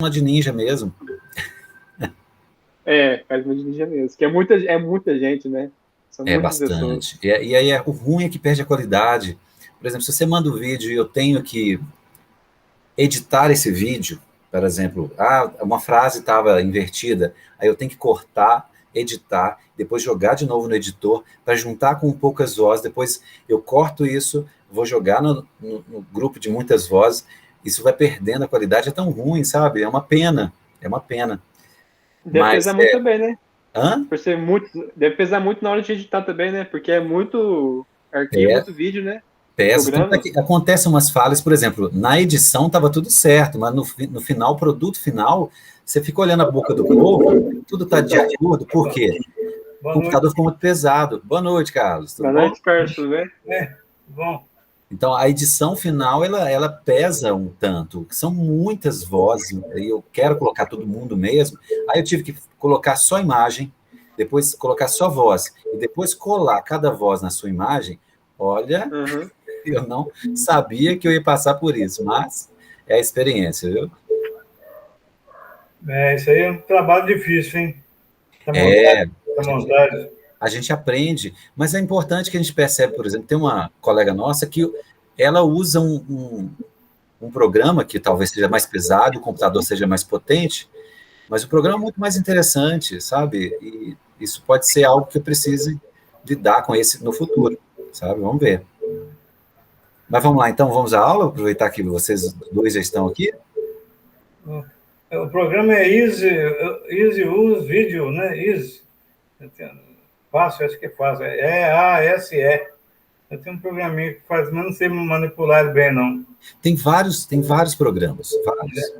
uma de ninja mesmo. Faz uma de ninja mesmo. Que é muita gente, né? São É muitas pessoas. bastante. E aí o ruim é que perde a qualidade. Por exemplo, se você manda um vídeo e eu tenho que editar esse vídeo, por exemplo, uma frase estava invertida, aí eu tenho que cortar, editar, depois jogar de novo no editor para juntar com poucas vozes, depois eu corto isso, vou jogar no grupo de muitas vozes, isso vai perdendo a qualidade, é tão ruim, sabe? É uma pena. Deve Mas, pesar muito também, né? hã? Por ser muito. Deve pesar muito na hora de editar também, né? Porque é muito arquivo, muito vídeo, né? Peça, tanto é Programa. que acontecem umas falhas, por exemplo, na edição estava tudo certo, mas no final, produto final, você fica olhando a boca do povo, tudo está de acordo, por quê? O Boa noite. computador ficou muito pesado. Boa noite, Carlos, tudo Boa bom? noite, Carlos, tudo bem? Bom. Então, a edição final, ela pesa um tanto, são muitas vozes, e eu quero colocar todo mundo mesmo, aí eu tive que colocar só imagem, depois colocar só voz, e depois colar cada voz na sua imagem. Olha, Uhum. eu não sabia que eu ia passar por isso, mas é a experiência, viu? Isso aí é um trabalho difícil, hein? É, Essa montagem. a gente aprende, mas é importante que a gente percebe, por exemplo, tem uma colega nossa que ela usa um programa que talvez seja mais pesado, o computador seja mais potente, mas o programa é muito mais interessante, sabe? E isso pode ser algo que eu precise lidar com esse no futuro, sabe? Vamos ver. Mas vamos lá, então, vamos à aula, aproveitar que vocês dois já estão aqui. O programa é Easy Use Video, né? Easy. Fácil, acho que é fácil. EASE. Eu tenho um programinha que faz, mas não sei manipular ele bem, não. Tem vários programas, vários.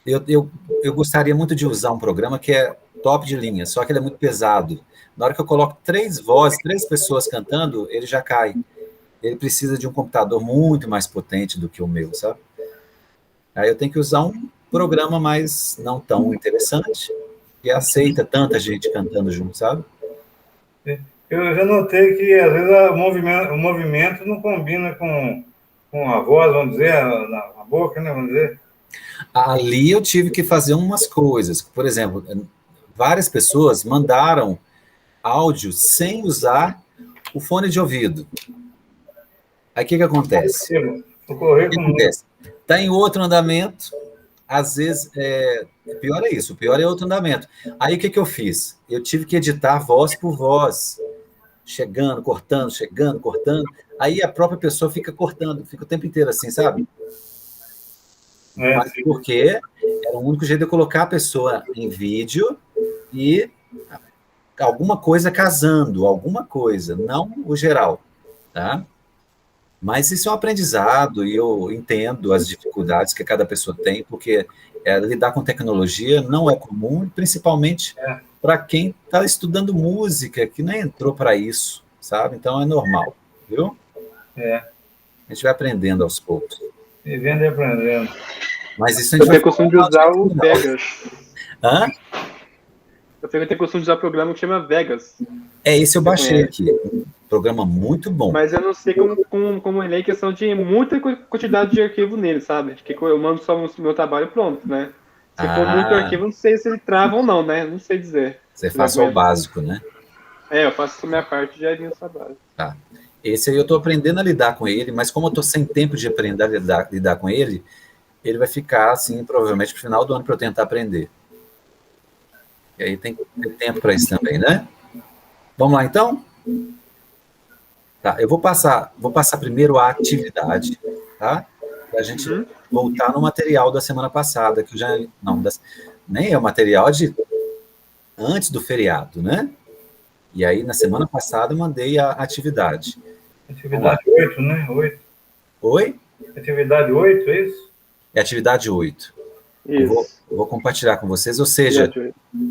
Eu gostaria muito de usar um programa que é top de linha, só que ele é muito pesado. Na hora que eu coloco três vozes, três pessoas cantando, ele já cai. Ele precisa de um computador muito mais potente do que o meu, sabe? Aí eu tenho que usar um programa mais não tão interessante, que aceita tanta gente cantando junto, sabe? Eu já notei que, às vezes, o movimento não combina com a voz, vamos dizer, na boca, né? Vamos dizer. Ali eu tive que fazer umas coisas. Por exemplo, várias pessoas mandaram áudio sem usar o fone de ouvido. Aí o que acontece? Ocorrer O que com acontece? Está em outro andamento, às vezes, pior é isso, o pior é outro andamento. Aí o que eu fiz? Eu tive que editar voz por voz, chegando, cortando. Aí a própria pessoa fica cortando, fica o tempo inteiro assim, sabe? Mas porque era o único jeito de eu colocar a pessoa em vídeo e alguma coisa casando, alguma coisa, não o geral, tá? Mas isso é um aprendizado e eu entendo as dificuldades que cada pessoa tem, porque lidar com tecnologia não é comum, principalmente para quem está estudando música, que nem entrou para isso, sabe? Então é normal, viu? A gente vai aprendendo aos poucos. Vivendo e aprendendo. Mas isso a Eu gente vai tenho falar costume de na usar o final. Vegas. Hã? Eu tenho costume de usar um programa que chama Vegas. Esse eu baixei conhece. aqui. Um programa muito bom. Mas eu não sei como ele é em questão de muita quantidade de arquivo nele, sabe? Que eu mando só o meu trabalho pronto, né? Se for muito arquivo, eu não sei se ele trava ou não, né? Não sei dizer. Você Se ele faz só o aguenta. básico, né? Eu faço a minha parte e já vinha o trabalho. Tá. Esse aí eu estou aprendendo a lidar com ele, mas como eu estou sem tempo de aprender a lidar com ele, ele vai ficar assim, provavelmente, no final do ano para eu tentar aprender. E aí tem que ter tempo para isso também, né? Vamos lá, então? Tá, eu vou passar primeiro a atividade, tá? Para a gente voltar no material da semana passada, que já não, nem é o material de antes do feriado, né? E aí, na semana passada, eu mandei a atividade. Atividade 8, né? 8. Oi? Atividade 8, é isso? É atividade 8. Eu vou compartilhar com vocês, ou seja,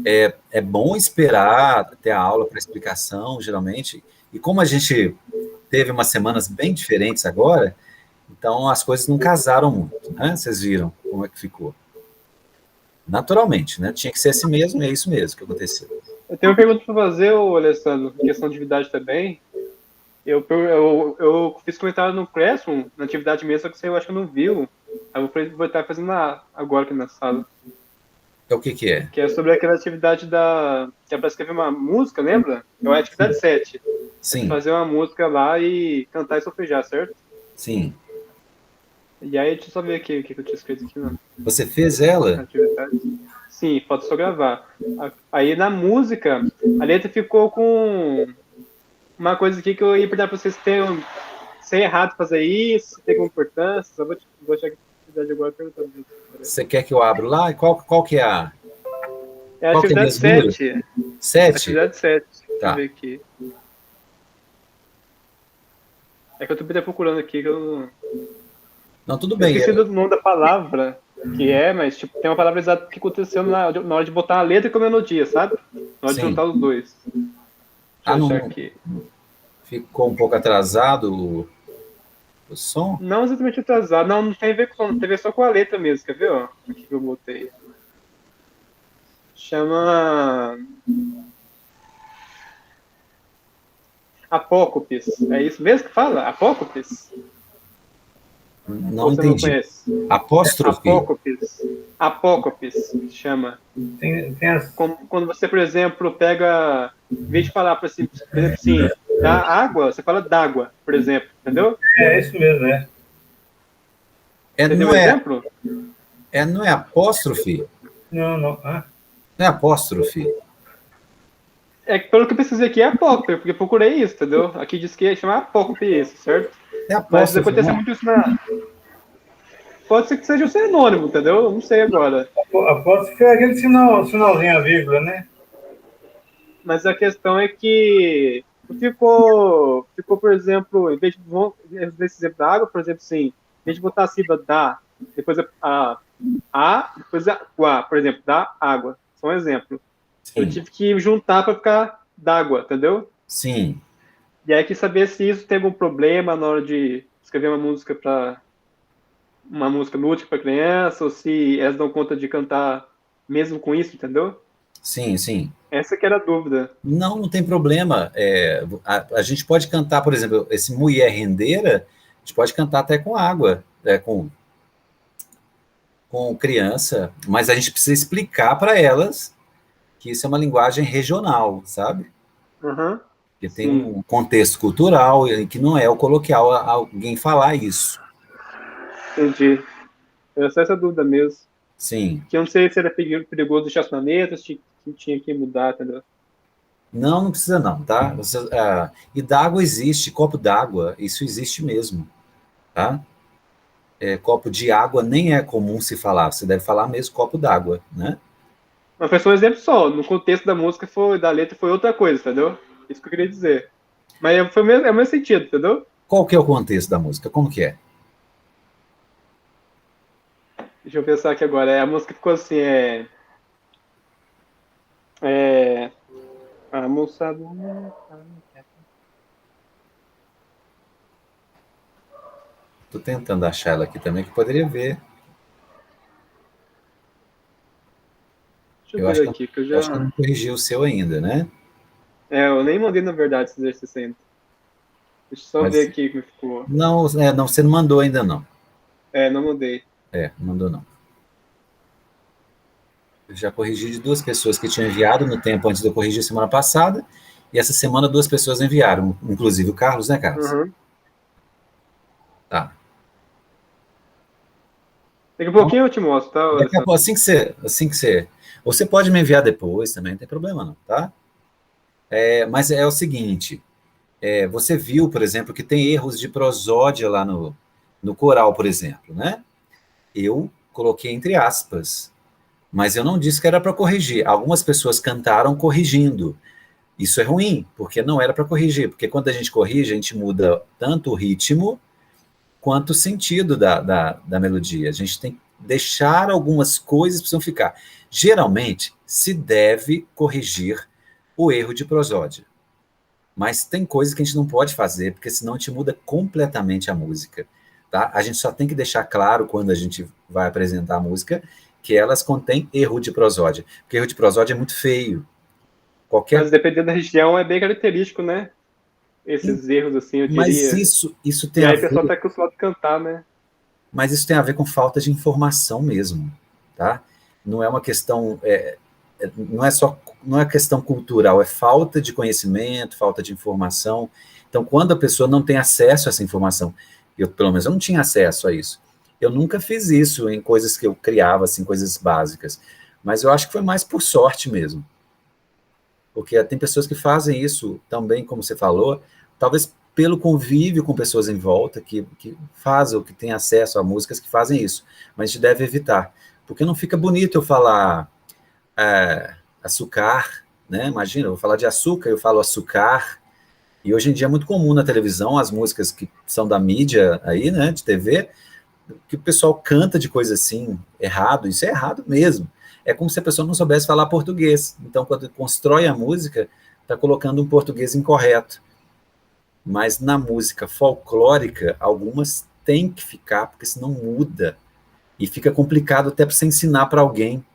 é bom esperar ter a aula para explicação, geralmente, e como a gente teve umas semanas bem diferentes agora, então as coisas não casaram muito, né? Vocês viram como é que ficou. Naturalmente, né? Tinha que ser assim mesmo, e é isso mesmo que aconteceu. Eu tenho uma pergunta para fazer, Alessandro, em questão de atividade também. Eu fiz comentário no Classroom, na atividade mesmo, só que você eu acho que não viu. Aí eu vou estar fazendo agora aqui na sala. É o que que é? Que é sobre aquela atividade que é para escrever uma música, lembra? É a atividade 7. Sim, Fazer uma música lá e cantar e solfejar, certo? sim. E aí, deixa eu só ver aqui o que eu tinha escrito aqui, não. Você fez ela? Atividade. Sim, pode só gravar. Aí na música, a letra ficou com uma coisa aqui que eu ia perguntar para vocês se é errado fazer isso, se tem alguma importância. Só vou chegar aqui na atividade agora perguntando isso. Você quer que eu abra lá? E qual que é a... É a Qual que é atividade mesmo número? 7. 7? Atividade 7. Deixa Tá. eu ver aqui. É que eu tô procurando aqui, que eu Não, tudo eu bem. esqueci do nome da palavra que é, mas tipo, tem uma palavra exata que aconteceu na hora de botar a letra com a melodia, sabe? Na hora de Sim. juntar os dois. Deixa eu não, achar aqui. ficou um pouco atrasado o som? Não exatamente atrasado, não tem a ver com som, tem a ver só com a letra mesmo, quer ver, ó? Aqui que eu botei. Chama Apócopes. É isso mesmo que fala? Apócopes? Não Ou você não entendi. conhece? Apóstrofe? Apócopes. Apócopes, chama. Tem as... Quando você, por exemplo, pega, em vez de falar, por exemplo, assim, da água, você fala d'água, por exemplo, entendeu? É isso mesmo, né? Entendeu o exemplo? Não é apóstrofe? Não, não. Ah, Não é apóstrofe? É que pelo que eu pesquisei aqui é apócope, porque eu procurei isso, entendeu? Aqui diz que chama apócope isso, certo? É Mas apóstrofe, acontece não? muito isso na... Pode ser que seja um sinônimo, entendeu? Eu não sei agora. apóstrofe é aquele sinalzinho, a vírgula, né? Mas a questão é que ficou, por exemplo, em vez desse exemplo da água, por exemplo, assim, em vez de botar a sílaba da, depois depois a guá, por exemplo, da água. Só um exemplo. Eu Sim, tive que juntar para ficar d'água, entendeu? sim, E aí que saber se isso tem algum problema na hora de escrever uma música lúdica para criança, ou se elas dão conta de cantar mesmo com isso, entendeu? sim, sim. Essa que era a dúvida. Não tem problema. A gente pode cantar, por exemplo, esse Mulher Rendeira, a gente pode cantar até com água, com criança, mas a gente precisa explicar para elas que isso é uma linguagem regional, sabe? Uhum. Que tem um contexto cultural e que não é o coloquial alguém falar isso. Entendi. Era só essa dúvida mesmo. Sim. Que eu não sei se era perigoso deixar as planetas, se tinha que mudar, entendeu? Não precisa não, tá? E d'água existe, copo d'água, isso existe mesmo, tá? Copo de água nem é comum se falar, você deve falar mesmo copo d'água, né? Mas foi só um exemplo só. No contexto da música, da letra, foi outra coisa, entendeu? Isso que eu queria dizer. Mas é o mesmo sentido, entendeu? Qual que é o contexto da música? Como que é? Deixa eu pensar aqui agora. A música ficou assim, a moçada... Tô tentando achar ela aqui também, que poderia ver. Deixa eu ver aqui, que eu já... acho que eu não corrigi o seu ainda, né? eu nem mandei, na verdade, esse exercício ainda. Deixa eu só ver aqui como ficou. Não, você não mandou ainda, não. Não mandei. Não mandou, não. Eu já corrigi de 2 pessoas que tinham enviado no tempo antes de eu corrigir semana passada, e essa semana 2 pessoas enviaram, inclusive o Carlos, né, Carlos? Uhum. Tá. Daqui a pouquinho eu te mostro, tá? Daqui a pouco, assim que você... Você pode me enviar depois também, não tem problema não, tá? Mas é o seguinte, você viu, por exemplo, que tem erros de prosódia lá no coral, por exemplo, né? Eu coloquei entre aspas, mas eu não disse que era para corrigir. Algumas pessoas cantaram corrigindo. Isso é ruim, porque não era para corrigir, porque quando a gente corrige, a gente muda tanto o ritmo quanto o sentido da melodia. A gente tem que deixar algumas coisas que precisam ficar. Geralmente, se deve corrigir o erro de prosódia. Mas tem coisas que a gente não pode fazer, porque senão a gente muda completamente a música. Tá? A gente só tem que deixar claro, quando a gente vai apresentar a música, que elas contêm erro de prosódia. Porque erro de prosódia é muito feio. Mas dependendo da região, é bem característico, né? Esses erros, assim, eu diria. Mas isso tem a ver... E aí o pessoal tá acostumado a cantar, né? Mas isso tem a ver com falta de informação mesmo, tá? não é uma questão, não é questão cultural, é falta de conhecimento, falta de informação. Então, quando a pessoa não tem acesso a essa informação, pelo menos eu não tinha acesso a isso. Eu nunca fiz isso em coisas que eu criava, assim, coisas básicas. Mas eu acho que foi mais por sorte mesmo. Porque tem pessoas que fazem isso também, como você falou, talvez pelo convívio com pessoas em volta, que fazem, ou que têm acesso a músicas que fazem isso. Mas a gente deve evitar. Porque não fica bonito eu falar açúcar, né? Imagina, eu vou falar de açúcar, eu falo açúcar. E hoje em dia é muito comum na televisão, as músicas que são da mídia aí, né, de TV, que o pessoal canta de coisa assim, errado, isso é errado mesmo. É como se a pessoa não soubesse falar português. Então, quando constrói a música, está colocando um português incorreto. Mas na música folclórica, algumas têm que ficar, porque senão muda. E fica complicado até para você ensinar para alguém.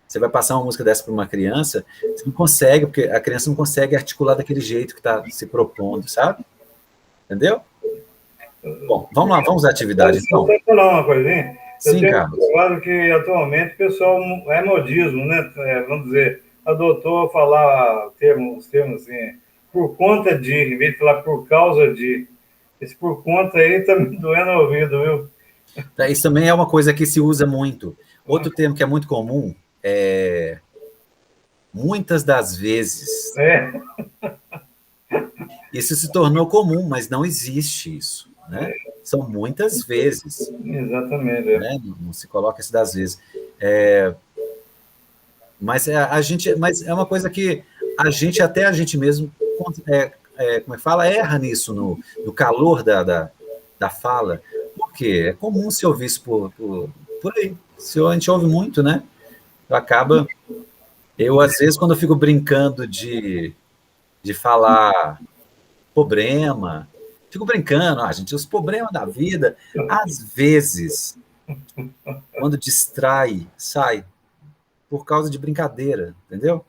Você vai passar uma música dessa para uma criança, você não consegue, porque a criança não consegue articular daquele jeito que está se propondo, sabe? Entendeu? Bom, vamos lá, vamos à atividade, então. Eu falar uma coisinha. Sim, Carlos. Claro que atualmente o pessoal é modismo, né? Vamos dizer, adotou falar os termos assim, por conta de, em vez de falar por causa de. Esse por conta aí tá me doendo o ouvido, viu? Isso também é uma coisa que se usa muito. Outro termo que é muito comum é muitas das vezes. Isso se tornou comum, mas não existe isso, né? São muitas vezes. Exatamente. Né? Não se coloca isso das vezes. Mas mas é uma coisa que até a gente mesmo, como é que fala, erra nisso, no calor da fala. Por quê? É comum se ouvir isso por aí. A gente ouve muito, né? Acaba... Eu, às vezes, quando eu fico brincando de falar problema, fico brincando, gente, os problemas da vida, às vezes, quando distrai, sai, por causa de brincadeira, entendeu?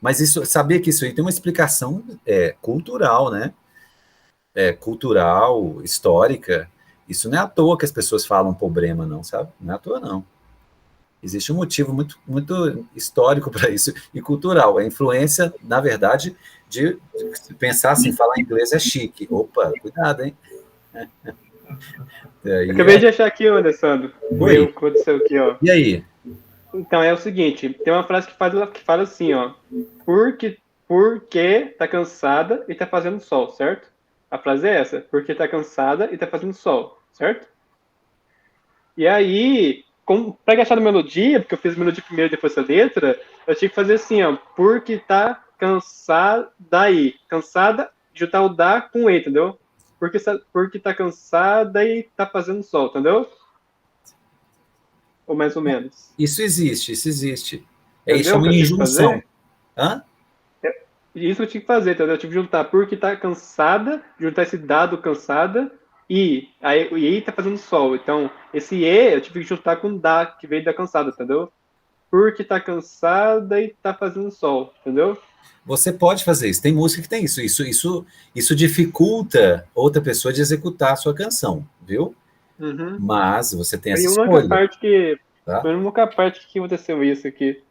Mas saber que isso aí tem uma explicação cultural, né? Cultural, histórica. Isso não é à toa que as pessoas falam problema, não, sabe? Não é à toa, não. Existe um motivo muito, muito histórico para isso e cultural. A influência, na verdade, de pensar assim, falar inglês é chique. Opa, cuidado, hein? Acabei de achar aqui, Alessandro. Oi. Aconteceu aqui, ó. E aí? Então, é o seguinte, tem uma frase que fala assim, ó. Porque tá cansada e tá fazendo sol, certo? A frase é essa. Porque tá cansada e tá fazendo sol, certo? E aí... Para gastar a melodia, porque eu fiz a melodia primeiro e depois a letra, eu tinha que fazer assim, ó, porque tá cansada aí. Cansada, juntar o da com e, entendeu? Porque tá cansada e tá fazendo sol, entendeu? Ou mais ou menos. Isso existe. Isso chama de injunção. Hã? Isso eu tinha que fazer, entendeu? Eu tive que juntar porque tá cansada, juntar esse dado cansada, e aí o I tá fazendo sol. Então, esse E eu tive que juntar com da, que veio da cansada, entendeu? Porque tá cansada e tá fazendo sol, entendeu? Você pode fazer isso. Tem música que tem isso. Isso dificulta outra pessoa de executar a sua canção, viu? Uhum. Mas você tem essa escolha. Foi uma única parte que aconteceu isso aqui.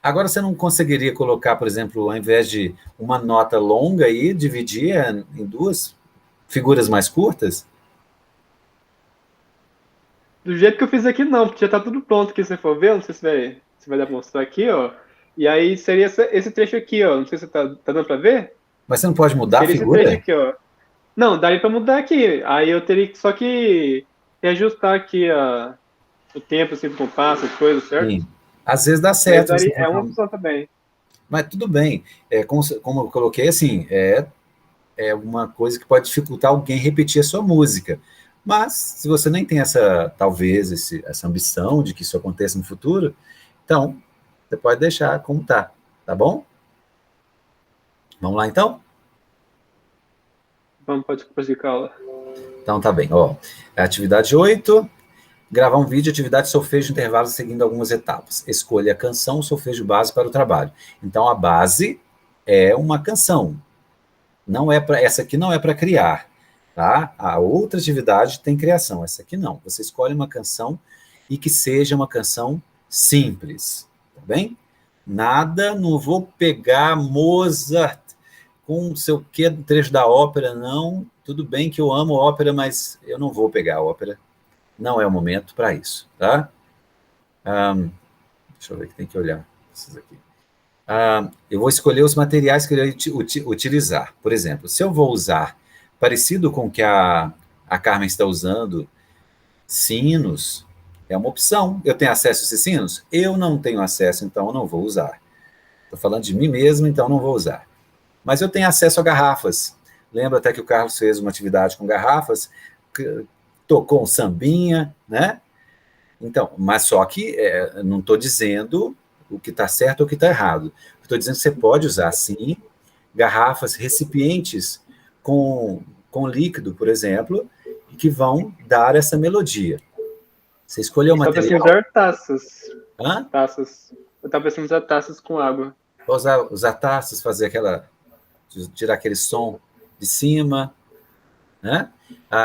Agora, você não conseguiria colocar, por exemplo, ao invés de uma nota longa aí, dividir em duas figuras mais curtas? Do jeito que eu fiz aqui, não, porque já tá tudo pronto aqui, se você for ver, não sei se vai dar pra mostrar aqui, ó. E aí seria esse trecho aqui, ó. Não sei se tá dando pra ver. Mas você não pode mudar a figura? Esse trecho aqui, ó. Não, daria pra mudar aqui. Aí eu teria só que reajustar aqui o tempo, assim, do compasso, as coisas, certo? Sim. Às vezes dá certo. É uma opção também. Mas tudo bem. Como eu coloquei, assim, é uma coisa que pode dificultar alguém repetir a sua música. Mas, se você nem tem talvez, essa ambição de que isso aconteça no futuro, então, você pode deixar como tá bom? Vamos lá, então? Vamos, pode prosseguir aula. Então, tá bem. Ó, atividade 8, gravar um vídeo, atividade solfejo intervalo seguindo algumas etapas. Escolha a canção, solfejo base para o trabalho. Então, a base é uma canção. Essa aqui não é para criar. Tá? A outra atividade tem criação, essa aqui não. Você escolhe uma canção e que seja uma canção simples, tá bem? Nada, não vou pegar Mozart com não sei o que, trecho da ópera, não. Tudo bem que eu amo ópera, mas eu não vou pegar a ópera. Não é o momento para isso, tá? Deixa eu ver que tem que olhar esses aqui. Eu vou escolher os materiais que eu vou utilizar. Por exemplo, se eu vou usar parecido com o que a Carmen está usando, sinos, é uma opção. Eu tenho acesso a esses sinos? Eu não tenho acesso, então eu não vou usar. Estou falando de mim mesmo, então não vou usar. Mas eu tenho acesso a garrafas. Lembra até que o Carlos fez uma atividade com garrafas, tocou um sambinha, né? Então, mas só que não estou dizendo o que está certo ou o que está errado. Estou dizendo que você pode usar, sim, garrafas, recipientes com líquido, por exemplo, que vão dar essa melodia. Você escolheu o material... Eu estava pensando em usar taças. Hã? Taças. Eu estava pensando em usar taças com água. Usar taças, fazer tirar aquele som de cima, né?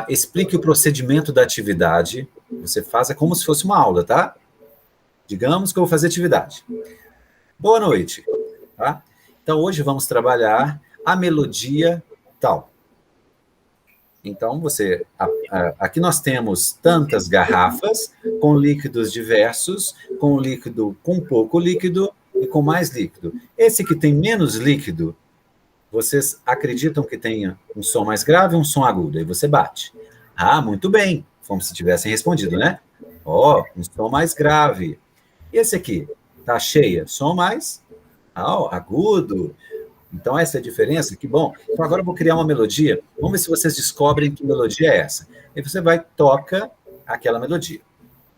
Explique o procedimento da atividade. Você faz como se fosse uma aula, tá? Digamos que eu vou fazer atividade. Boa noite, tá? Então, hoje vamos trabalhar a melodia tal. Então, aqui nós temos tantas garrafas com líquidos diversos, com líquido com pouco líquido e com mais líquido. Esse que tem menos líquido, vocês acreditam que tenha um som mais grave ou um som agudo? Aí você bate. Muito bem, como se tivessem respondido, né? Um som mais grave. E esse aqui? Tá cheia, som mais agudo. Então, essa é a diferença, que bom. Então, agora eu vou criar uma melodia. Vamos ver se vocês descobrem que melodia é essa. Aí você toca aquela melodia.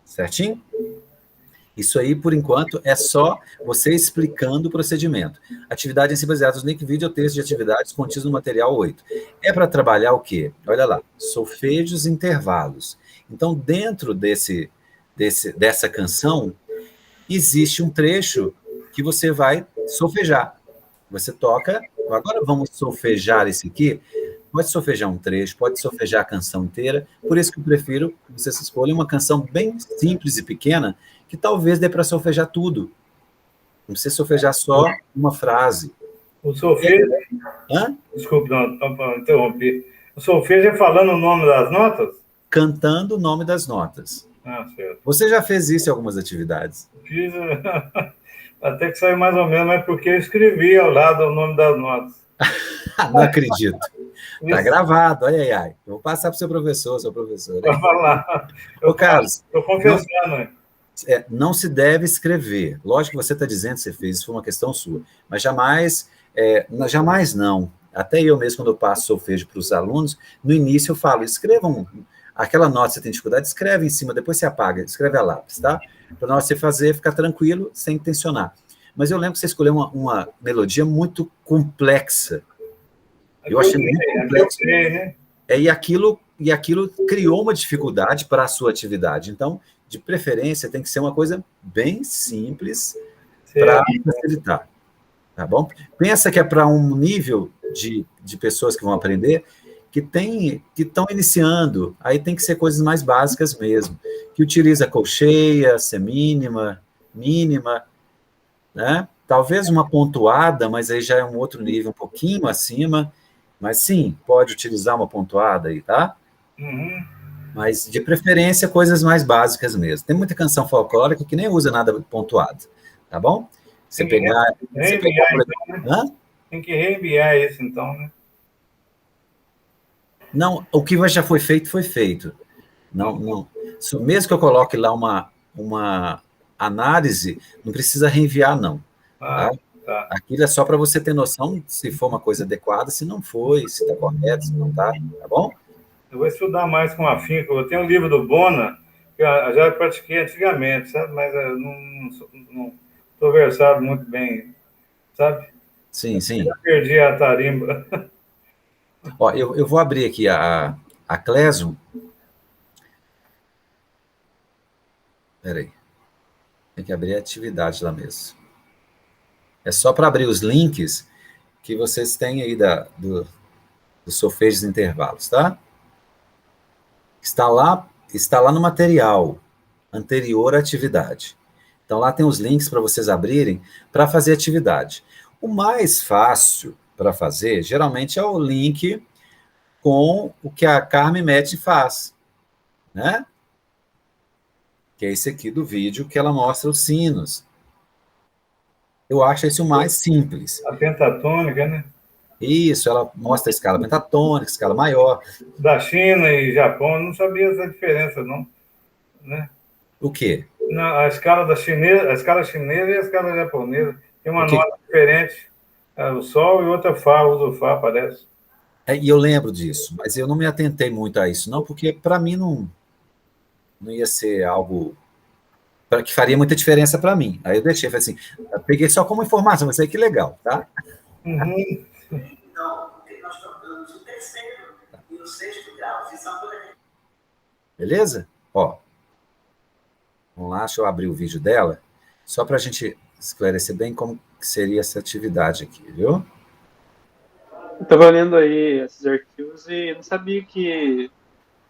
Certinho? Isso aí, por enquanto, é só você explicando o procedimento. Atividade em si baseada no link vídeo ou texto de atividades contidos no material 8. É para trabalhar o quê? Olha lá, solfejos intervalos. Então, dentro dessa canção, existe um trecho que você vai solfejar. Você toca, agora vamos solfejar esse aqui. Pode solfejar um trecho, pode solfejar a canção inteira. Por isso que eu prefiro que você escolha uma canção bem simples e pequena, que talvez dê para solfejar tudo. Não precisa solfejar só uma frase. O solfejo... Desculpe, não interrompi. O solfejo é falando o nome das notas? Cantando o nome das notas. Certo. Você já fez isso em algumas atividades? Fiz... Até que saiu mais ou menos, mas porque eu escrevi ao lado o nome das notas. Não acredito. Está gravado, ai. Eu vou passar para o seu professor, sua professora. Para falar. Carlos. Estou confessando. Não se deve escrever. Lógico que você está dizendo que você fez, isso foi uma questão sua. Mas jamais não. Até eu mesmo, quando eu passo solfejo para os alunos, no início eu falo, escrevam aquela nota que você tem dificuldade, escreve em cima, depois você apaga, escreve a lápis, tá? Para você ficar tranquilo, sem tensionar. Mas eu lembro que você escolheu uma melodia muito complexa. Eu achei muito complexo. Né? E aquilo criou uma dificuldade para a sua atividade. Então, de preferência, tem que ser uma coisa bem simples para facilitar. Tá bom? Pensa que é para um nível de pessoas que vão aprender que estão iniciando, aí tem que ser coisas mais básicas mesmo, que utiliza colcheia, semínima, mínima, né? Talvez uma pontuada, mas aí já é um outro nível, um pouquinho acima, mas sim, pode utilizar uma pontuada aí, tá? Uhum. Mas, de preferência, coisas mais básicas mesmo. Tem muita canção folclórica que nem usa nada pontuado, tá bom? Tem que reenviar isso, então, né? Não, o que já foi feito, foi feito. Não. Mesmo que eu coloque lá uma análise, não precisa reenviar, não. Tá? Aquilo é só para você ter noção se for uma coisa adequada, se não foi, se está correto, se não está, tá bom? Eu vou estudar mais com afinco. Eu tenho um livro do Bona, que eu já pratiquei antigamente, sabe? Mas eu não estou versado muito bem, sabe? Sim. Já perdi a tarimba. Ó, eu vou abrir aqui a Clésio. Espera aí. Tem que abrir a atividade lá mesmo. É só para abrir os links que vocês têm aí dos solfejos intervalos, tá? Está lá no material anterior à atividade. Então, lá tem os links para vocês abrirem para fazer atividade. O mais fácil para fazer, geralmente, é o link com o que a Carmen Mete faz, né? Que é esse aqui do vídeo que ela mostra os sinos. Eu acho esse o mais simples. A pentatônica, né? Isso, ela mostra a escala pentatônica, a escala maior. Da China e Japão, eu não sabia essa diferença, não. Né? O quê? Não, a escala chinesa e a escala japonesa. Tem uma nota diferente. O Sol e outra Fá, usa o Fá, parece. E eu lembro disso, mas eu não me atentei muito a isso, não, porque para mim não ia ser algo que faria muita diferença para mim. Aí eu deixei, falei assim, eu peguei só como informação, mas aí que legal, tá? Uhum. Então, porque nós tocamos o terceiro e o sexto grau, visão por aí. Beleza? Ó, vamos lá, deixa eu abrir o vídeo dela, só para a gente esclarecer bem como seria essa atividade aqui, viu? Eu estava lendo aí esses arquivos e não sabia que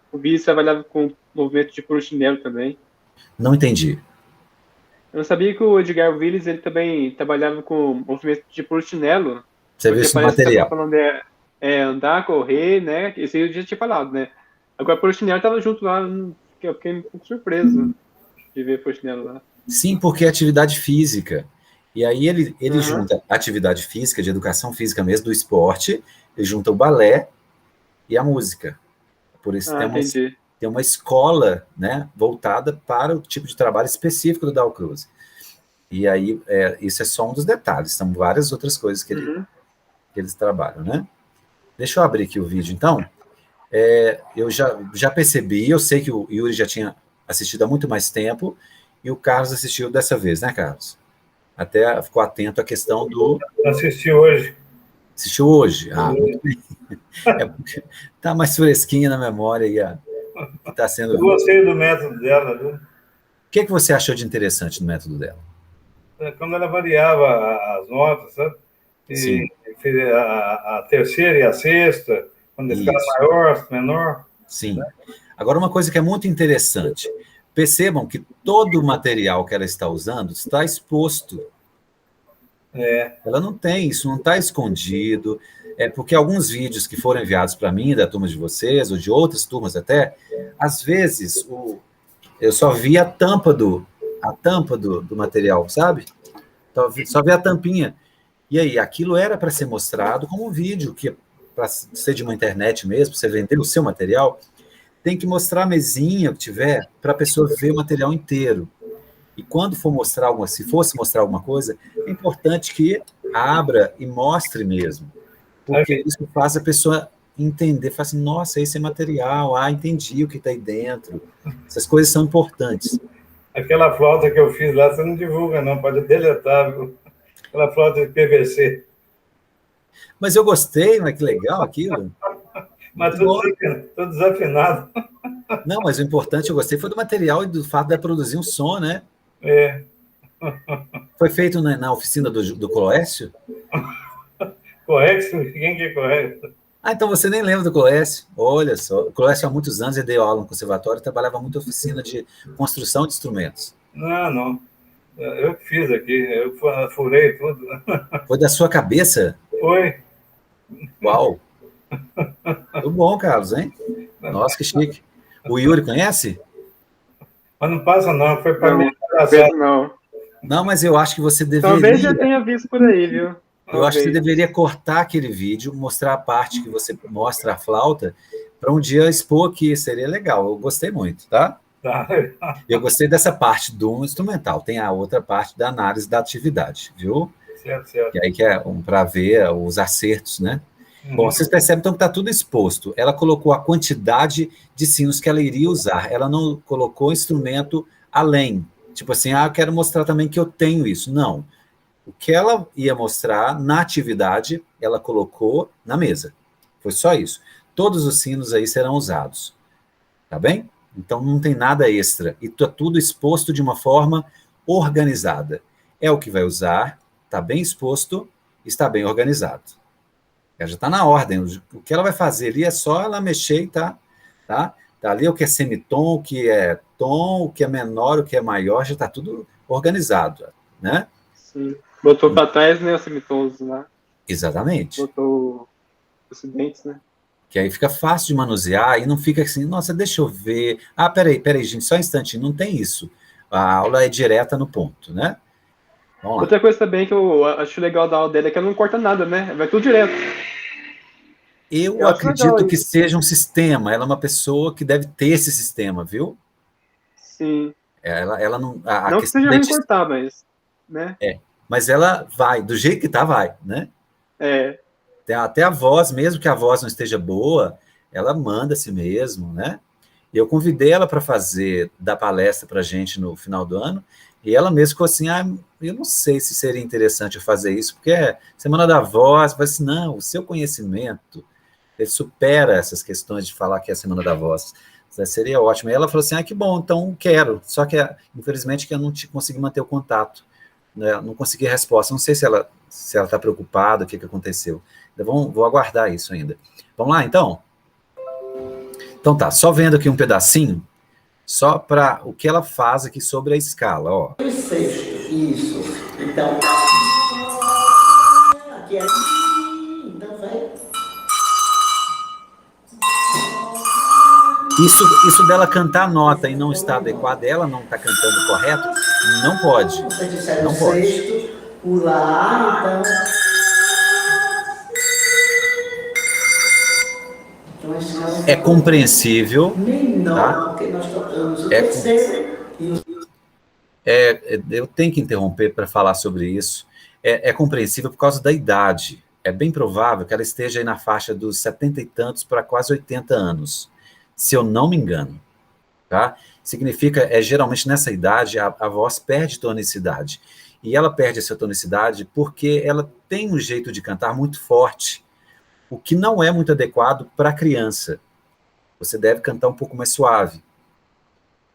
o Billy trabalhava com movimento de Polichinelo também. Não entendi. Eu não sabia que o Edgar Willis ele também trabalhava com movimento de Polichinelo. Você viu isso no material? Que tá falando andar, correr, né? Esse aí eu já tinha falado, né? Agora o Polichinelo estava junto lá, eu fiquei um pouco surpreso de ver o Polichinelo lá. Sim, porque é atividade física. E aí ele junta atividade física, de educação física mesmo, do esporte, ele junta o balé e a música. Por isso tem uma escola, né, voltada para o tipo de trabalho específico do Dalcroze. E aí, isso é só um dos detalhes, são várias outras coisas que eles trabalham, né? Deixa eu abrir aqui o vídeo, então. Eu já percebi, eu sei que o Yuri já tinha assistido há muito mais tempo, e o Carlos assistiu dessa vez, né, Carlos? Até ficou atento à questão do... Assisti hoje. Assistiu hoje? Ah, muito bem. Porque tá mais fresquinha na memória e tá sendo... Eu gostei do método dela, viu? O que você achou de interessante no método dela? Quando ela variava as notas, sabe? E a terceira e a sexta, quando escala maior, menor. Sim. Né? Agora, uma coisa que é muito interessante, percebam que todo o material que ela está usando está exposto. Ela não tem, isso não está escondido. Porque alguns vídeos que foram enviados para mim, da turma de vocês, ou de outras turmas até, às vezes eu só vi a tampa do material, sabe? Só vi a tampinha. E aí, aquilo era para ser mostrado como um vídeo, que para ser de uma internet mesmo, para você vender o seu material, tem que mostrar a mesinha que tiver para a pessoa ver o material inteiro. E quando for mostrar se fosse mostrar alguma coisa, é importante que abra e mostre mesmo. Porque isso faz a pessoa entender, faz assim, nossa, esse é material, entendi o que está aí dentro. Essas coisas são importantes. Aquela flauta que eu fiz lá, você não divulga, não, pode deletar, viu? Aquela flauta de PVC. Mas eu gostei, mas que legal aquilo. Mas tô desafinado. Não, mas o importante, eu gostei, foi do material e do fato de produzir um som, né? Foi feito na oficina do Cloécio? Cloécio? Quem que é Cloécio? Então você nem lembra do Cloécio. Olha só, o Cloécio há muitos anos, ele deu aula no conservatório, trabalhava muito em oficina de construção de instrumentos. Não. Eu que fiz aqui, eu furei tudo. Foi da sua cabeça? Foi. Uau! Muito bom, Carlos, hein? Nossa, que chique. O Yuri conhece? Mas não passa, não. Foi para mim. Não, mas eu acho que você deveria... Talvez já tenha visto por aí, viu? Eu acho que você deveria cortar aquele vídeo, mostrar a parte que você mostra a flauta, para um dia expor aqui, seria legal. Eu gostei muito, tá? Eu gostei dessa parte do instrumental. Tem a outra parte da análise da atividade, viu? Certo. E aí que é para ver os acertos, né? Bom, vocês percebem então que está tudo exposto. Ela colocou a quantidade de sinos que ela iria usar. Ela não colocou instrumento além. Tipo assim, eu quero mostrar também que eu tenho isso. Não. O que ela ia mostrar na atividade, ela colocou na mesa. Foi só isso. Todos os sinos aí serão usados. Tá bem? Então não tem nada extra. E está tudo exposto de uma forma organizada. É o que vai usar, está bem exposto, está bem organizado. Ela já está na ordem. O que ela vai fazer ali é só ela mexer e tá ali o que é semitom, o que é tom, o que é menor, o que é maior, já está tudo organizado, né? Sim. Botou para trás, né, os semitonos lá. Exatamente. Botou os dentes, né? Que aí fica fácil de manusear e não fica assim, nossa, deixa eu ver. Ah, peraí, gente, só um instantinho, não tem isso. A aula é direta no ponto, né? Vamos lá. Outra coisa também que eu acho legal da aula dele é que ela não corta nada, né? Vai tudo direto. Eu Eu acho legal acredito que isso. seja um sistema, ela é uma pessoa que deve ter esse sistema, viu? Sim. Ela não. A Não que questão seja da ruim cortar, mas. Né? mas ela vai, do jeito que tá, vai, né? É. Até a voz, mesmo que a voz não esteja boa, ela manda a si mesmo, né? Eu convidei ela para fazer, dar palestra para a gente no final do ano, e ela mesma ficou assim, eu não sei se seria interessante eu fazer isso, porque é Semana da Voz, mas assim, não, o seu conhecimento, ele supera essas questões de falar que é a Semana da Voz. Seria ótimo. E ela falou assim, que bom, então quero, só que infelizmente que eu não consegui manter o contato, né? Não consegui resposta, não sei se ela está preocupada, o que aconteceu. Vou aguardar isso ainda. Vamos lá, então? Então tá, só vendo aqui um pedacinho, só para o que ela faz aqui sobre a escala, ó. O sexto, isso. Então, aqui é. Então vai. Isso dela cantar a nota e não estar adequada, ela não está cantando correto, não pode. Vocês disseram Não pode. sexto, o lá, então. É compreensível. Menor, tá? porque nós tocamos o terceiro e o. Eu tenho que interromper para falar sobre isso. É compreensível por causa da idade. É bem provável que ela esteja aí na faixa dos 70 e tantos para quase 80 anos, se eu não me engano. Tá? Significa, geralmente nessa idade, a voz perde tonicidade. E ela perde essa tonicidade porque ela tem um jeito de cantar muito forte, o que não é muito adequado para criança. Você deve cantar um pouco mais suave.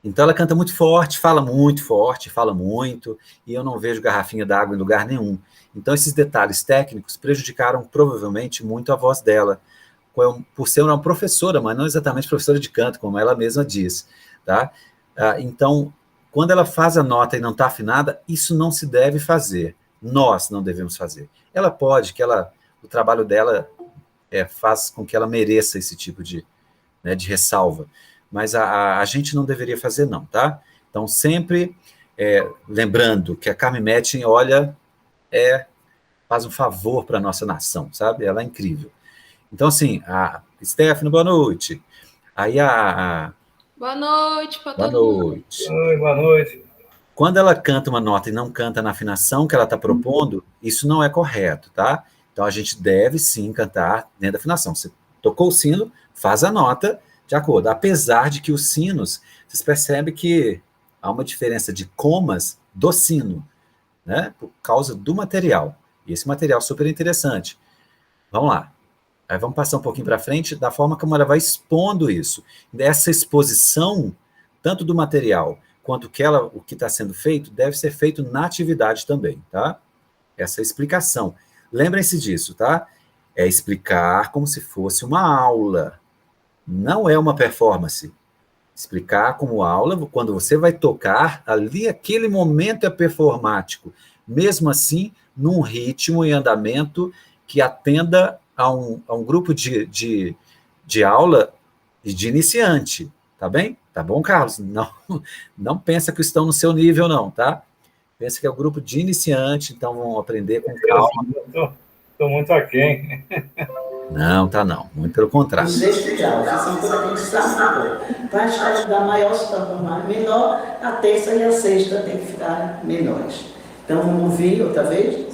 Então ela canta muito forte, fala muito, e eu não vejo garrafinha d'água em lugar nenhum. Então esses detalhes técnicos prejudicaram provavelmente muito a voz dela, por ser uma professora, mas não exatamente professora de canto, como ela mesma diz. Tá? Então, quando ela faz a nota e não está afinada, isso não se deve fazer. Nós não devemos fazer. Ela pode, o trabalho dela faz com que ela mereça esse tipo de ressalva, mas a gente não deveria fazer não, tá? Então, sempre lembrando que a Carmen Metchen, olha, faz um favor para a nossa nação, sabe? Ela é incrível. Então, assim, a Stephanie, boa noite. Aí Boa noite para boa todo mundo. noite. Oi, boa noite. Quando ela canta uma nota e não canta na afinação que ela está propondo, isso não é correto, tá? Então, a gente deve, sim, cantar dentro da afinação. Você tocou o sino, faz a nota de acordo. Apesar de que os sinos, vocês percebem que há uma diferença de comas do sino, né? Por causa do material. E esse material é super interessante. Vamos lá. Aí vamos passar um pouquinho para frente da forma como ela vai expondo isso. Essa exposição, tanto do material quanto o que está sendo feito, deve ser feito na atividade também, tá? Essa explicação. Lembrem-se disso, tá? É explicar como se fosse uma aula. Não é uma performance. Explicar como aula, quando você vai tocar, ali aquele momento é performático. Mesmo assim, num ritmo e andamento que atenda a um grupo de aula de iniciante, tá bem? Tá bom, Carlos? Não pensa que estão no seu nível, não, tá? Pensa que é um grupo de iniciante, então vão aprender com calma. Estou muito aquém. Não, tá não. Muito pelo contrário. O sexto grau, que são coisas que a gente sabe. Para a escala da maior se tornar menor, a terça e a sexta tem que ficar menores. Então vamos ouvir outra vez.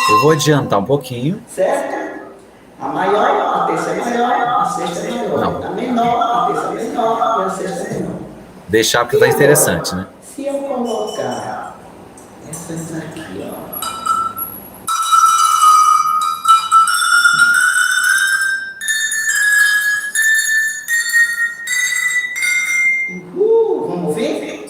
Eu vou adiantar um pouquinho. Certo? A maior, a terça é maior, a sexta é menor. Não. A menor, a terça é menor e a sexta é menor. Deixar porque tá interessante, né? Se eu colocar essas aqui, ó. Vamos ver?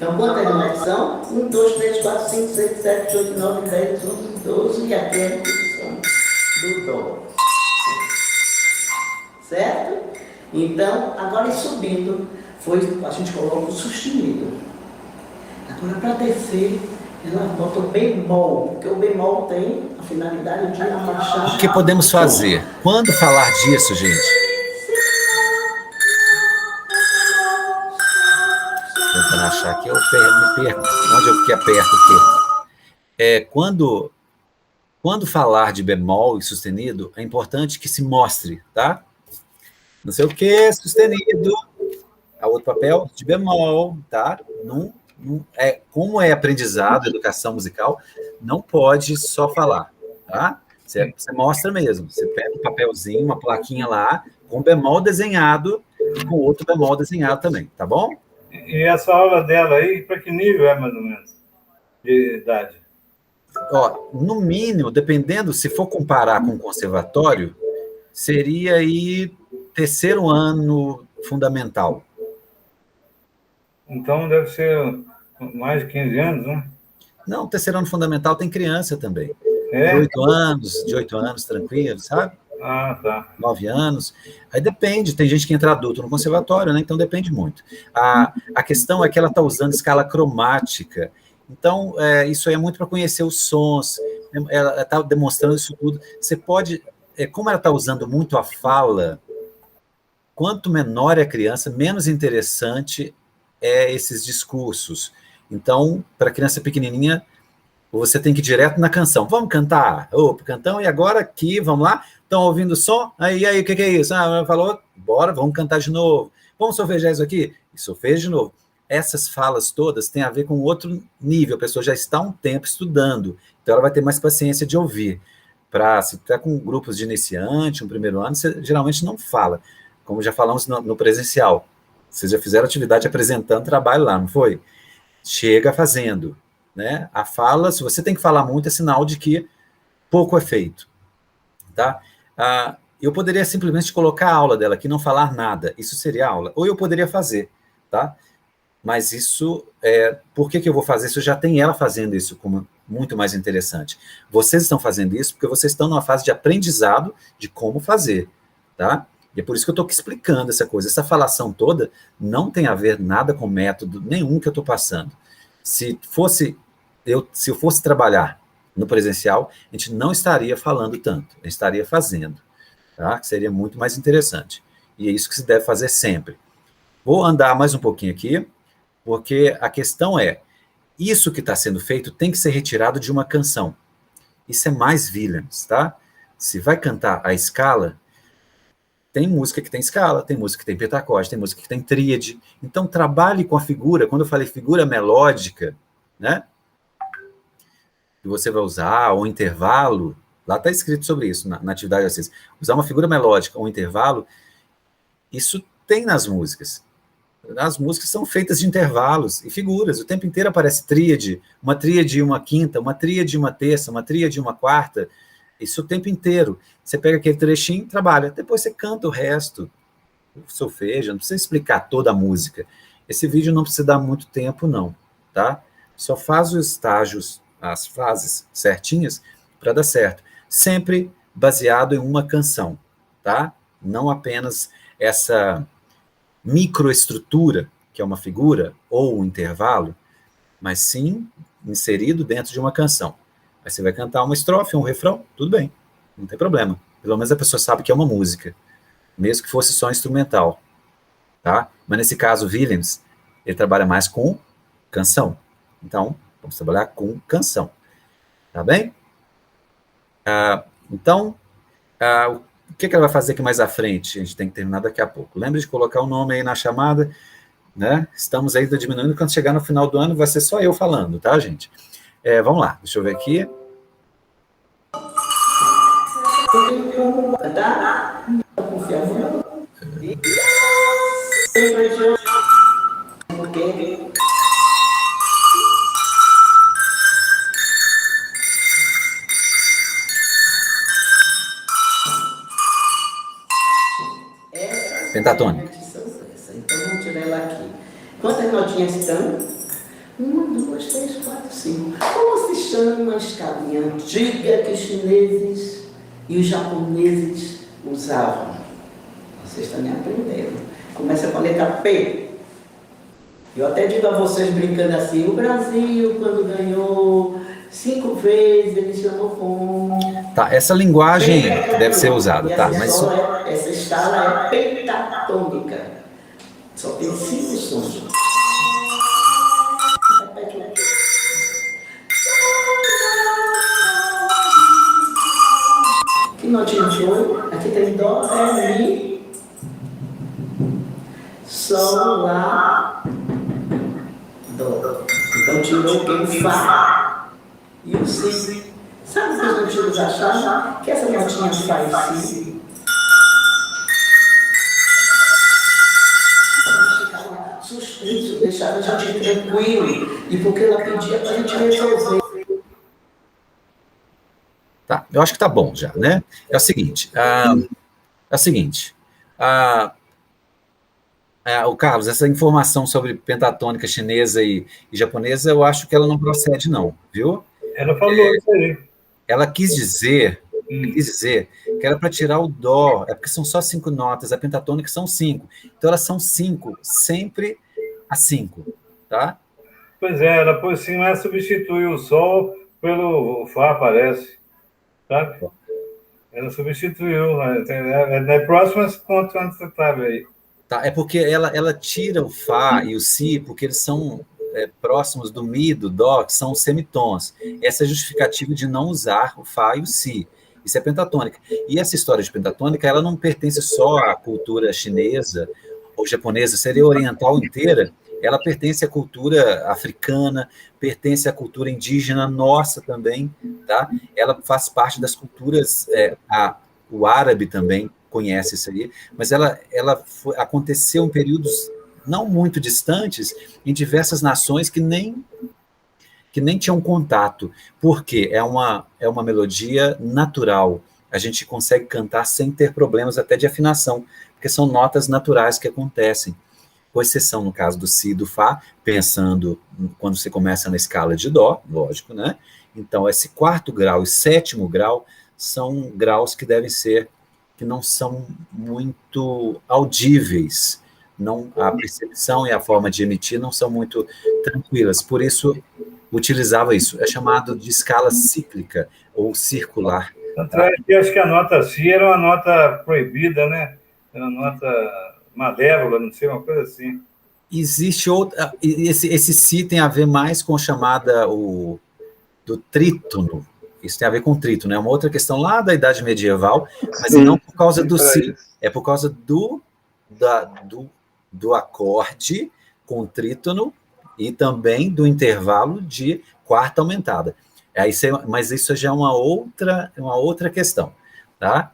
Então, quantas notas são? 1, 2, 3, 4, 5, 6, 7, 8, 9, 10, 11, 12, e aqui é a repetição do Dó. Certo? Então, agora subindo, a gente coloca o sustenido. Agora, para descer, ela bota o bemol, porque o bemol tem a finalidade de abaixar. O que podemos fazer? Quando falar disso, gente? Tentando achar aqui, eu me perco. Onde eu que aperto aqui? Quando falar de bemol e sustenido, é importante que se mostre, tá? Não sei o que, sustenido. A outro papel de bemol, tá? Como é aprendizado, educação musical, não pode só falar, tá? Você mostra mesmo. Você pega um papelzinho, uma plaquinha lá, com bemol desenhado e com outro bemol desenhado também, tá bom? E essa aula dela aí, para que nível é mais ou menos de idade? Ó, no mínimo, dependendo, se for comparar com o conservatório, seria aí 3º ano fundamental. Então deve ser mais de 15 anos, né? Não, 3º ano fundamental tem criança também. É? De 8 anos, tranquilo, sabe? Ah, tá. 9 anos. Aí depende, tem gente que entra adulto no conservatório, né? Então depende muito. A questão é que ela está usando escala cromática. Então, isso aí é muito para conhecer os sons. Ela está demonstrando isso tudo. Você pode... como ela está usando muito a fala, quanto menor é a criança, menos interessante é esses discursos. Então, para criança pequenininha, você tem que ir direto na canção. Vamos cantar? Opa, cantão, e agora aqui, vamos lá? Estão ouvindo o som? Aí, o que é isso? Falou, bora, vamos cantar de novo. Vamos solfejar isso aqui? E solfeja de novo. Essas falas todas têm a ver com outro nível. A pessoa já está há um tempo estudando, então ela vai ter mais paciência de ouvir. Se está com grupos de iniciante, um primeiro ano, você geralmente não fala. Como já falamos no presencial. Vocês já fizeram atividade apresentando trabalho lá, não foi? Chega fazendo. Né? A fala, se você tem que falar muito, é sinal de que pouco é feito. Tá? Eu poderia simplesmente colocar a aula dela aqui, não falar nada. Isso seria aula. Ou eu poderia fazer. Tá? Mas isso, por que eu vou fazer isso? Já tem ela fazendo isso como muito mais interessante. Vocês estão fazendo isso porque vocês estão numa fase de aprendizado de como fazer. Tá? E é por isso que eu estou explicando essa coisa. Essa falação toda não tem a ver nada com método nenhum que eu estou passando. Se eu fosse trabalhar no presencial, a gente não estaria falando tanto, a gente estaria fazendo, tá? Que seria muito mais interessante. E é isso que se deve fazer sempre. Vou andar mais um pouquinho aqui, porque a questão é, isso que está sendo feito tem que ser retirado de uma canção. Isso é mais Williams, tá? Se vai cantar a escala, tem música que tem escala, tem música que tem pentacorde, tem música que tem tríade. Então, trabalhe com a figura. Quando eu falei figura melódica, né? Que você vai usar, ou intervalo, lá está escrito sobre isso, na atividade de vocês. Usar uma figura melódica ou intervalo, isso tem nas músicas. As músicas são feitas de intervalos e figuras. O tempo inteiro aparece tríade e uma quinta, uma tríade e uma terça, uma tríade e uma quarta. Isso o tempo inteiro. Você pega aquele trechinho, trabalha. Depois você canta o resto. Solfeja, não precisa explicar toda a música. Esse vídeo não precisa dar muito tempo, não. Tá? Só faz os estágios, as fases certinhas para dar certo. Sempre baseado em uma canção. Tá? Não apenas essa microestrutura, que é uma figura ou um intervalo, mas sim inserido dentro de uma canção. Aí você vai cantar uma estrofe, um refrão, tudo bem, não tem problema. Pelo menos a pessoa sabe que é uma música, mesmo que fosse só instrumental. Tá? Mas nesse caso, Williams, ele trabalha mais com canção. Então, vamos trabalhar com canção. Tá bem? Então, o que ela vai fazer aqui mais à frente? A gente tem que terminar daqui a pouco. Lembre de colocar o nome aí na chamada, né? Estamos aí diminuindo, quando chegar no final do ano vai ser só eu falando, tá, gente? Vamos lá, deixa eu ver aqui. Pentatônica. Então vamos tirar ela aqui. Quantas notinhas estão? 1, 2, 3, 4, 5. Como se chama a escalinha antiga que os chineses e os japoneses usavam? Vocês também aprenderam. Começa com a letra P. Eu até digo a vocês brincando assim, o Brasil, quando ganhou 5 vezes, ele chamou como... Tá, essa linguagem deve ser usada, tá? Mas essa escala é pentatônica. Só tem 5 sons. Que notinha foi? Aqui tem Dó, Ré, Mi, Sol, Lá, Dó. Então tirou o quê? O Fá e o Si. Sabe o que os antigos achavam? Que essa notinha Fá e Si suspenso, deixava a gente tranquilo. E porque ela pedia para a gente resolver. tá, eu acho que tá bom já, né? É o seguinte, o Carlos, essa informação sobre pentatônica chinesa e japonesa, eu acho que ela não procede, não, viu? Ela falou isso aí. Ela quis dizer que era para tirar o dó, é porque são só 5 notas, a pentatônica são 5. Então, elas são 5, sempre a 5, tá? Pois é, ela por cima ela substitui o Sol pelo Fá, parece. Sabe? Ela substituiu. Na próxima conta onde você estava aí. Tá, é porque ela tira o Fá e o Si, porque eles são próximos do Mi, do Dó, que são os semitons. Essa é a justificativa de não usar o Fá e o Si. Isso é pentatônica. E essa história de pentatônica, ela não pertence só à cultura chinesa ou japonesa, seria oriental inteira. Ela pertence à cultura africana, pertence à cultura indígena nossa também, tá? Ela faz parte das culturas, o árabe também conhece isso aí, mas aconteceu em períodos não muito distantes, em diversas nações que nem tinham contato, porque é uma melodia natural, a gente consegue cantar sem ter problemas até de afinação, porque são notas naturais que acontecem, com exceção no caso do Si e do Fá, pensando quando você começa na escala de Dó, lógico, né? Então, esse 4º grau e 7º grau são graus que não são muito audíveis, a percepção e a forma de emitir não são muito tranquilas, por isso utilizava isso, é chamado de escala cíclica ou circular. Acho que a nota Si era uma nota proibida, né? Era uma nota malévola, não sei, uma coisa assim. Existe outra, esse Si tem a ver mais com a chamada do trítono. Isso tem a ver com trítono, é uma outra questão lá da Idade Medieval, mas não por causa do Si, é por causa do acorde com trítono e também do intervalo de quarta aumentada. Mas isso já é uma outra questão, tá?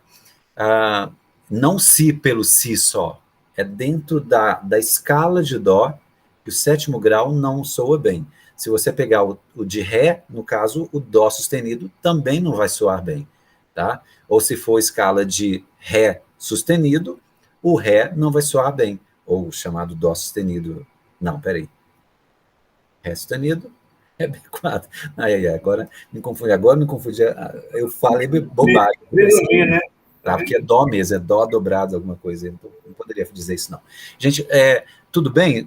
Não Si pelo Si só, é dentro da escala de Dó, que o 7º grau não soa bem. Se você pegar o de Ré, no caso, o Dó sustenido também não vai soar bem, tá? Ou se for escala de Ré sustenido, o Ré não vai soar bem, ou chamado Dó sustenido. Não, peraí. Ré sustenido, Ré B4. Agora me confundi, eu falei bobagem. Né? Tá? Porque é Dó mesmo, é Dó dobrado, alguma coisa, não poderia dizer isso não. Gente, tudo bem?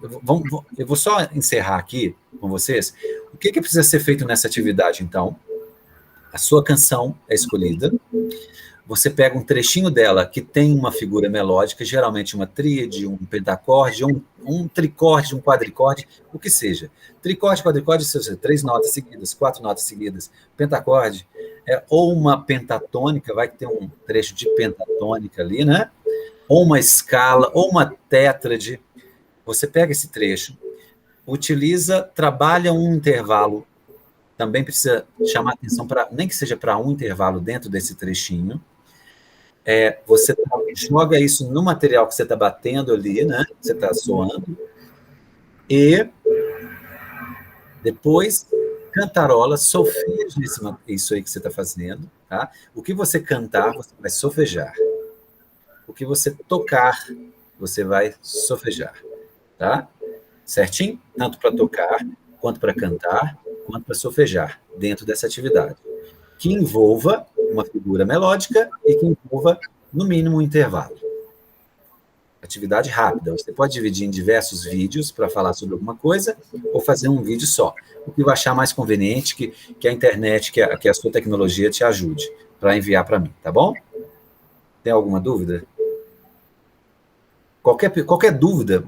Eu vou só encerrar aqui com vocês. O que precisa ser feito nessa atividade, então? A sua canção é escolhida, você pega um trechinho dela que tem uma figura melódica, geralmente uma tríade, um pentacorde, um tricorde, um quadricorde, o que seja. Tricorde, quadricorde, seja 3 notas seguidas, 4 notas seguidas, pentacorde, ou uma pentatônica, vai ter um trecho de pentatônica ali, né? Ou uma escala, ou uma tétrade. Você pega esse trecho, trabalha um intervalo, também precisa chamar atenção, nem que seja para um intervalo dentro desse trechinho, você joga isso no material que você está batendo ali, né? Que você está soando, e depois cantarola, solfeja isso aí que você está fazendo, tá? O que você cantar, você vai solfejar. O que você tocar, você vai solfejar, tá? Certinho? Tanto para tocar quanto para cantar, quanto para solfejar dentro dessa atividade, que envolva uma figura melódica e que envolva, no mínimo, um intervalo. Atividade rápida. Você pode dividir em diversos vídeos para falar sobre alguma coisa ou fazer um vídeo só. O que eu achar mais conveniente, que a internet, que a sua tecnologia te ajude para enviar para mim, tá bom? Tem alguma dúvida? Qualquer dúvida,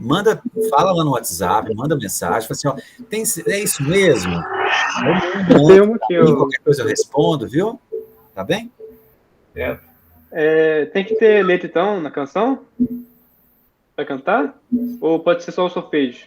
fala lá no WhatsApp, manda mensagem, fala assim, é isso mesmo? Qualquer coisa eu respondo, viu? Tá bem? Tem que ter letra, então, na canção? Para cantar? Ou pode ser só o solfejo?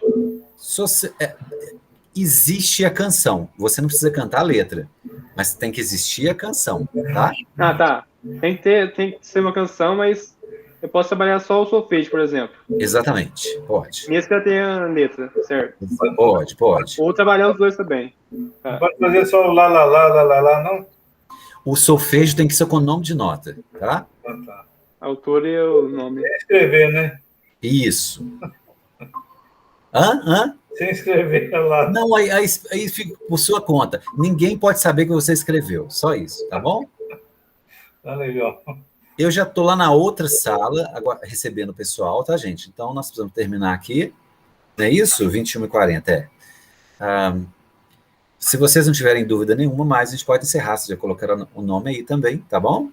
Existe a canção. Você não precisa cantar a letra, mas tem que existir a canção, tá? Tá. Tem que ser uma canção, mas eu posso trabalhar só o solfejo, por exemplo. Exatamente, pode. Mesmo que ela tenha letra, certo? Pode. Ou trabalhar os dois também. Não pode fazer só o lá, não? O solfejo tem que ser com o nome de nota, tá? Tá. Autor e o nome. Sem escrever, né? Isso. Hã? Sem escrever lá. Não, aí fica por sua conta. Ninguém pode saber que você escreveu. Só isso, tá bom? Tá legal. Eu já estou lá na outra sala, agora recebendo o pessoal, tá, gente? Então, nós precisamos terminar aqui. Não é isso? 21h40, se vocês não tiverem dúvida nenhuma, mais a gente pode encerrar. Vocês já colocaram o nome aí também, tá bom?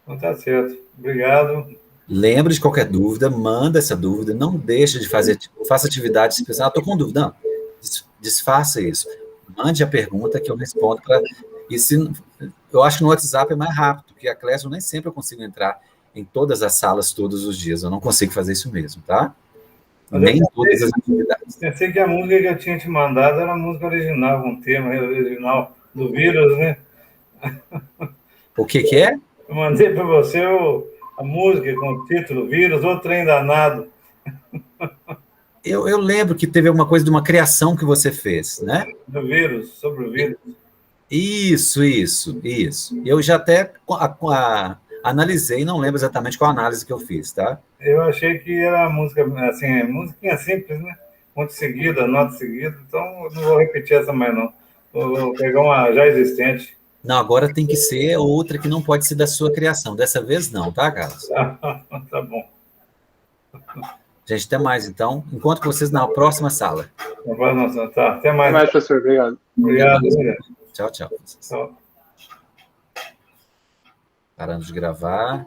Então tá certo. Obrigado. Lembre de qualquer dúvida, manda essa dúvida, não deixe de fazer, faça atividades, pensando, estou com dúvida, não, desfaça isso, mande a pergunta que eu respondo, eu acho que no WhatsApp é mais rápido, porque a Classroom nem sempre eu consigo entrar em todas as salas todos os dias, eu não consigo fazer isso mesmo, tá? Nem em todas as atividades. Pensei que a música que eu tinha te mandado era a música original, com o tema original do vírus, né? O que é? Eu mandei para você a música com o título Vírus, o Trem Danado. Eu lembro que teve alguma coisa de uma criação que você fez, né? Do vírus, sobre o vírus. Isso. Eu já até analisei, não lembro exatamente qual análise que eu fiz, tá? Eu achei que era música, assim, musiquinha simples, né? Ponto seguido, nota seguida, então eu não vou repetir essa mais, não. Vou pegar uma já existente. Não, agora tem que ser outra que não pode ser da sua criação. Dessa vez não, tá, Carlos? Tá bom. Gente, até mais, então. Encontro vocês na próxima sala. Tá, até mais. Até mais, professor. Obrigado. Obrigado. Tchau. Parando de gravar.